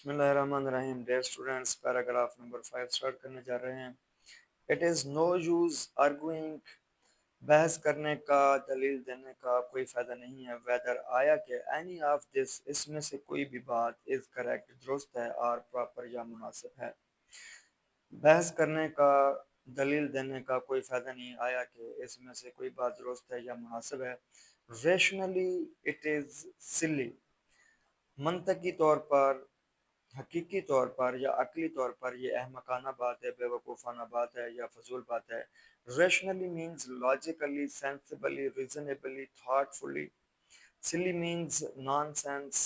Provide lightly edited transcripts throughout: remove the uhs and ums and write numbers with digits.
بسم اللہ الرحمن الرحیم. Dear students, paragraph number 5 start کرنے جا رہے ہیں. It is no use arguing, بحث کرنے کا، دلیل دینے کا کوئی فائدہ نہیں ہے. ویدر آیا کہ اینی آف دس، اس میں سے کوئی بھی بات از کریکٹ، درست ہے، اور پراپر یا مناسب ہے. بحث کرنے کا، دلیل دینے کا کوئی فائدہ نہیں آیا کہ اس میں سے کوئی بات درست ہے یا مناسب ہے. ریشنلی اٹ از سلی، منطقی طور پر، حقیقی طور پر یا عقلی طور پر یہ احمقانہ بات ہے، بے وقوفانہ بات ہے یا فضول بات ہے. Rationally means logically, sensibly, reasonably, thoughtfully. Silly means nonsense.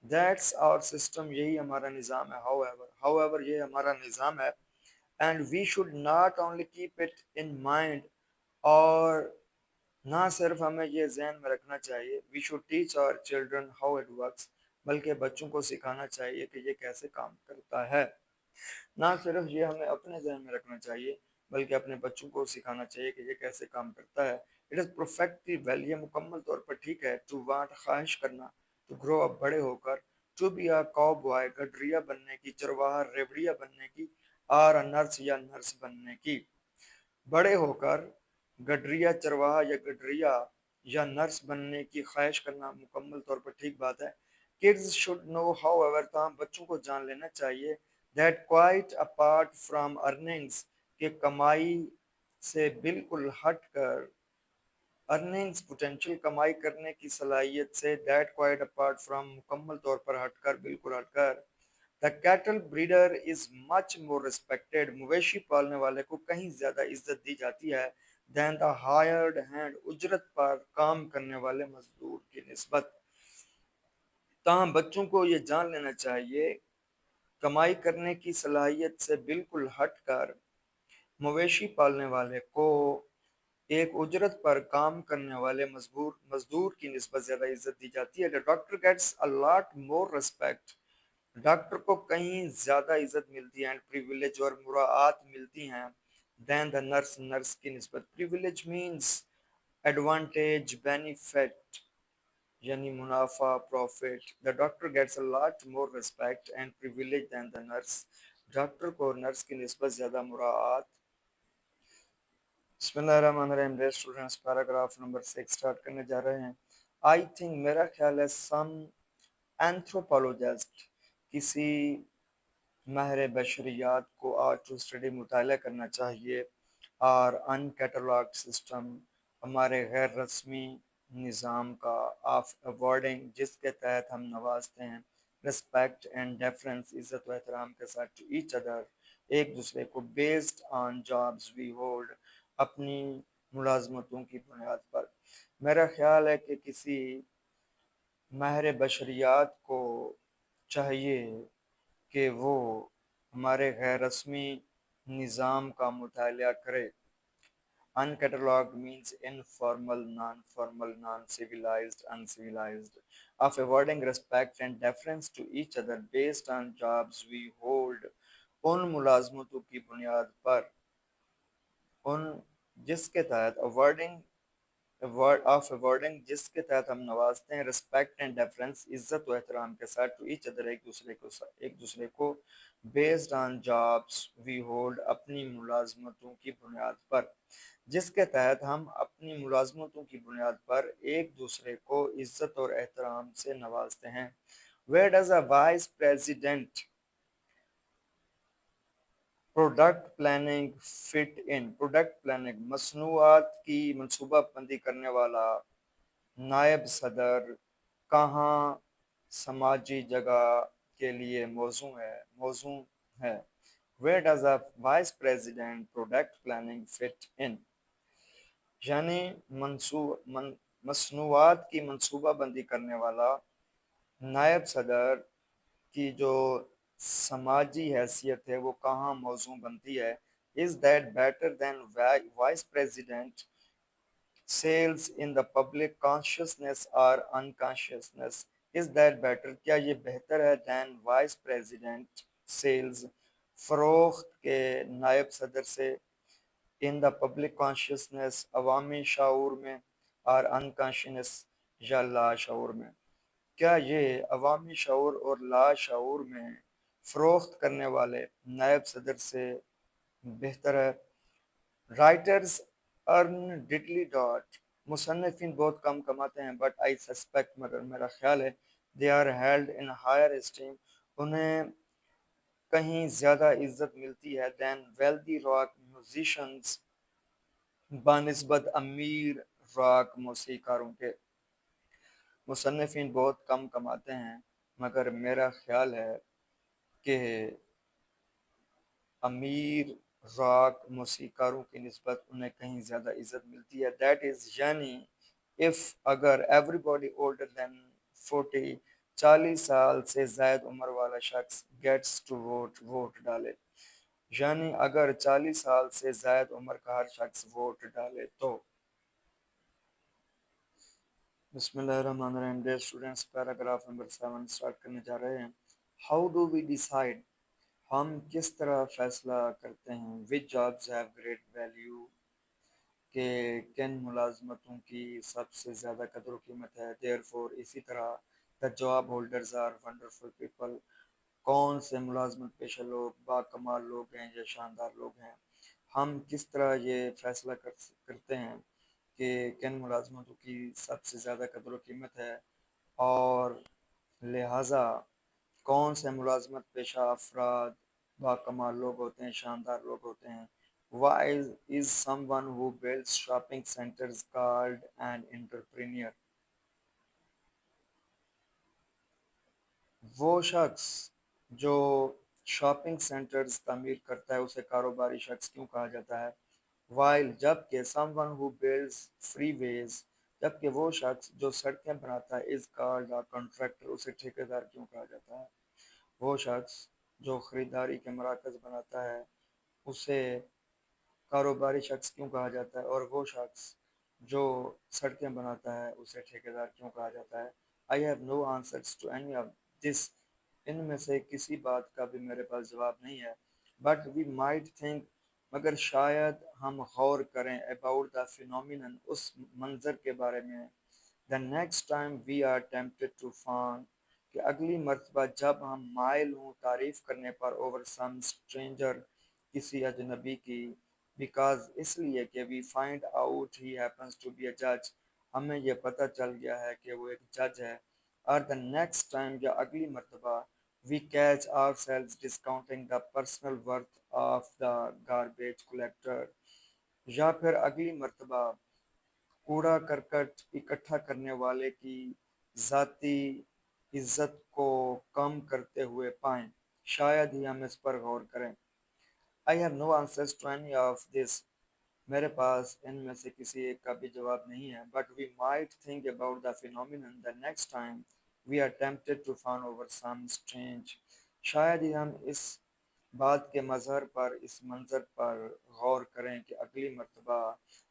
That's our system, یہی ہمارا نظام ہے. however یہ ہمارا نظام ہے. And we should not only keep it in mind, اور نہ صرف ہمیں یہ ذہن میں رکھنا چاہیے. We should teach our children how it works, بلکہ بچوں کو سکھانا چاہیے کہ یہ کیسے کام کرتا ہے. نہ صرف یہ ہمیں اپنے ذہن میں رکھنا چاہیے بلکہ اپنے بچوں کو سکھانا چاہیے کہ یہ کیسے کام کرتا ہے. اٹ از پرفیکٹلی ویل، یہ مکمل طور پر ٹھیک ہے. ٹو وانٹ، خواہش کرنا. ٹو گرو اپ، بڑے ہو کر. To be a cowboy, گڈریا بننے کی، چرواہا ریوڑیا بننے کی. اور نرس یا نرس بننے کی. بڑے ہو کر گڈریا، چرواہا یا گڈریا یا نرس بننے کی خواہش کرنا مکمل طور پر ٹھیک بات ہے. Kids should know, however، تاہم بچوں کو جان لینا چاہیے، that quite apart from earnings، کہ کمائی سے بالکل ہٹ کر، ارننگز پوٹینشیل، کمائی کرنے کی صلاحیت سے، دیٹ quite apart from مکمل طور پر ہٹ کر، بالکل ہٹ کر. The cattle breeder is much more respected، مویشی پالنے والے کو کہیں زیادہ عزت دی جاتی ہے، than the hired hand، اجرت پر کام کرنے والے مزدور کی نسبت. تاہم بچوں کو یہ جان لینا چاہیے، کمائی کرنے کی صلاحیت سے بالکل ہٹ کر مویشی پالنے والے کو ایک اجرت پر کام کرنے والے مزدور کی نسبت زیادہ عزت دی جاتی ہے. The doctor gets a lot more respect، doctor کو کہیں زیادہ عزت ملتی ہے، پریویلیج اور مراعات ملتی ہیں، than the nurse، نرس کی نسبت. privilege means advantage، benefit یعنی منافع، profit. The doctor gets a lot more respect and privilege than the nurse، doctor کو نرس کی نسبت زیادہ مراعات. بسم اللہ الرحمن الرحیم. Dear students, paragraph number 6 start کرنے جا رہے ہیں. آئی تھنک، میرا خیال ہے، سم اینتھروپولوجسٹ، کسی ماہر بشریات کو آج ٹو اسٹڈی، مطالعہ کرنا چاہیے، اور ان کیٹالاگ سسٹم، ہمارے غیر رسمی نظام کا، آف اوارڈنگ، جس کے تحت ہم نوازتے ہیں، رسپیکٹ اینڈ ڈیفرنس، عزت و احترام کے ساتھ، ٹو ایچ ادر، ایک دوسرے کو، based on jobs we hold, اپنی ملازمتوں کی بنیاد پر. میرا خیال ہے کہ کسی ماہر بشریات کو چاہیے کہ وہ ہمارے غیر رسمی نظام کا مطالعہ کرے. Uncatalogued means informal, non-formal, non-civilized, uncivilized, of awarding respect and deference to each other based on jobs we hold، ان ملازمتوں کی بنیاد پر، ان جس کے تحت awarding جس کے تحت ہم نوازتے ہیں، respect and deference، عزت و احترام کے ساتھ، to each other، ایک دوسرے کو based on jobs we hold، اپنی ملازمتوں کی بنیاد پر، جس کے تحت ہم اپنی ملازمتوں کی بنیاد پر ایک دوسرے کو عزت اور احترام سے نوازتے ہیں. Where does a vice president product planning fit in? Product planning, مصنوعات کی منصوبہ بندی کرنے والا نائب صدر کہاں سماجی جگہ کے لیے موزوں ہے. Where does a vice president product planning fit in؟ یعنی مصنوعات کی منصوبہ بندی کرنے والا نائب صدر کی جو سماجی حیثیت ہے وہ کہاں موزوں بنتی ہے. Is that better than vice president sales in the public consciousness or unconsciousness؟ Is that better، کیا یہ بہتر ہے than vice president sales، فروخت کے نائب صدر سے، in the public consciousness، عوامی شعور میں، اور unconscious یا لاشعور میں. کیا یہ عوامی شعور اور لاشعور میں فروخت کرنے والے نائب صدر سے بہتر ہے؟ رائٹرز ارن ڈڈلی ڈاٹ مصنفین بہت کم کماتے ہیں بٹ آئی سسپیکٹ مگر میرا خیال ہے they are held in higher esteem انہیں کہیں زیادہ عزت ملتی ہے دین ویلدی راک میوزیشنز بانسبت امیر راک موسیقاروں کے۔ مصنفین بہت کم کماتے ہیں مگر میرا خیال ہے کہ امیر راک موسیقاروں کی نسبت انہیں کہیں زیادہ عزت ملتی ہے دیٹ از یعنی if اگر ایوری باڈی اولڈر دین 40 40 سال سے زائد عمر والا شخص گیٹس ٹو ووٹ ڈالے، یعنی اگر 40 سال سے زائد عمر کا ہر شخص ووٹ ڈالے تو۔ بسم اللہ الرحمن الرحیم dear students, paragraph number 7 start کرنے جا رہے ہیں۔ ہاؤ ڈو وی ڈیسائیڈ ہم کس طرح فیصلہ کرتے ہیں which jobs have great value کہ کن ملازمتوں کی سب سے زیادہ قدر و قیمت ہے therefore اسی طرح the job holders are wonderful people کون سے ملازمت پیشہ لوگ باکمال لوگ ہیں یا شاندار لوگ ہیں۔ ہم کس طرح یہ فیصلہ کرتے ہیں کہ کن ملازمتوں کی سب سے زیادہ قدر و قیمت ہے اور لہٰذا کون سے ملازمت پیشہ افراد باکمال لوگ ہوتے ہیں، شاندار لوگ ہوتے ہیں۔ Why is someone who builds shopping centers called an entrepreneur؟ وہ شخص جو شاپنگ سینٹرز تعمیر کرتا ہے اسے کاروباری شخص کیوں کہا جاتا ہے؟ while جبکہ someone who builds freeways جبکہ وہ شخص جو سڑکیں بناتا ہے is called a contractor اسے ٹھیکیدار کیوں کہا جاتا ہے؟ وہ شخص جو خریداری کے مراکز بناتا ہے اسے کاروباری شخص کیوں کہا جاتا ہے اور وہ شخص جو سڑکیں بناتا ہے اسے ٹھیکیدار کیوں کہا جاتا ہے؟ I have no answers to any of this ان میں سے کسی بات کا بھی میرے پاس جواب نہیں ہے but we might think مگر شاید ہم غور کریں about the phenomenon اس منظر کے بارے میں the next time we are tempted to fawn کہ اگلی مرتبہ جب ہم مائل ہوں تعریف کرنے پر over some stranger کسی اجنبی کی because اس لیے کہ we find out he happens to be a judge ہمیں یہ پتہ چل گیا ہے کہ وہ ایک جج ہے or the next time یا اگلی مرتبہ we catch ourselves discounting the personal worth of the garbage collector یا پھر اگلی مرتبہ کوڑا کرکٹ اکٹھا کرنے والے کی ذاتی عزت کو کم کرتے ہوئے پائیں، شاید ہی ہم اس پر غور کریں۔ I have no answers to any of this میرے پاس ان میں سے کسی ایک کا بھی جواب نہیں ہے but we might think about the phenomenon the next time we are tempted to fawn over some strange شاید ہی ہم اس بات کے مظہر پر اس منظر پر غور کریں کہ اگلی مرتبہ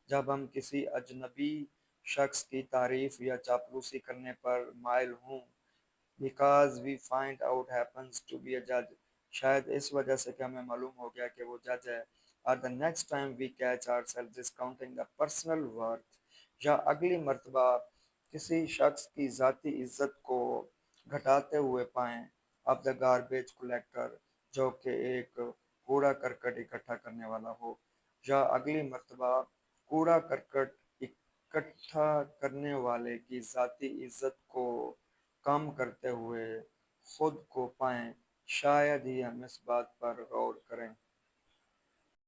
جب ہم کسی اجنبی شخص کی تعریف یا چاپلوسی کرنے پر مائل ہوں because we find out happens to be a judge شاید اس وجہ سے کہ ہمیں معلوم ہو گیا کہ وہ جج ہے or the next time we catch ourselves discounting the personal worth یا اگلی مرتبہ کسی شخص کی ذاتی عزت کو گھٹاتے ہوئے پائیں of the garbage collector جو کہ ایک کوڑا کرکٹ اکٹھا کرنے والا ہو یا اگلی مرتبہ کوڑا کرکٹ اکٹھا کرنے والے کی ذاتی عزت کو کم کرتے ہوئے خود کو پائیں، شاید ہی ہم اس بات پر غور کریں۔